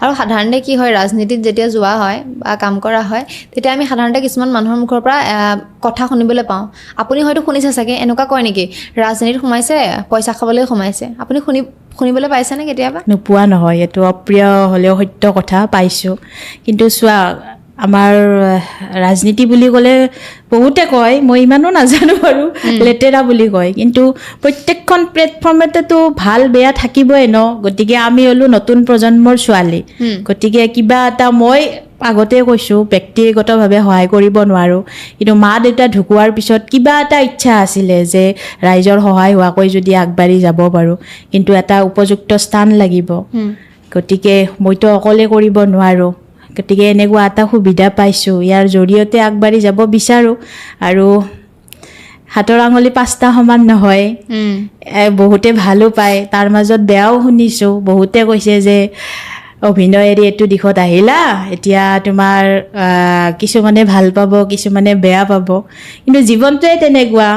আৰু সাধাৰণতে কি হয় ৰাজনীতিত যেতিয়া যোৱা হয় বা কাম কৰা হয় তেতিয়া আমি সাধাৰণতে কিছুমান মানুহৰ মুখৰ পৰা কথা শুনিবলৈ পাওঁ আপুনি হয়তো শুনিছে চাগে এনেকুৱা কয় নেকি ৰাজনীতিত সোমাইছে পইচা খাবলৈ সোমাইছে আপুনি শুনিবলৈ পাইছেনে কেতিয়াবা নোপোৱা নহয় এইটো অপ্ৰিয় হ'লেও সত্য কথা পাইছোঁ কিন্তু চোৱা আমাৰ ৰাজনীতি বুলি ক'লে বহুতে কয় মই ইমানো নাজানো বাৰু লেতেৰা বুলি কয় কিন্তু প্ৰত্যেকখন প্লেটফৰ্মতেতো ভাল বেয়া থাকিবই ন গতিকে আমি হ'লো নতুন প্ৰজন্মৰ ছোৱালী গতিকে কিবা এটা মই আগতে কৈছোঁ ব্যক্তিগতভাৱে সহায় কৰিব নোৱাৰোঁ কিন্তু মা দেউতা ঢুকোৱাৰ পিছত কিবা এটা ইচ্ছা আছিলে যে ৰাইজৰ সহায় হোৱাকৈ যদি আগবাঢ়ি যাব পাৰোঁ কিন্তু এটা উপযুক্ত স্থান লাগিব গতিকে মইতো অকলে কৰিব নোৱাৰোঁ গতিকে এনেকুৱা এটা সুবিধা পাইছোঁ ইয়াৰ জৰিয়তে আগবাঢ়ি যাব বিচাৰোঁ আৰু হাতৰ আঙুলি 5টা সমান নহয় বহুতে ভালো পায় তাৰ মাজত বেয়াও শুনিছোঁ বহুতে কৈছে যে অভিনয় এৰি এইটো দিশত আহিলা এতিয়া তোমাৰ কিছুমানে ভাল পাব কিছুমানে বেয়া পাব কিন্তু জীৱনটোৱে তেনেকুৱা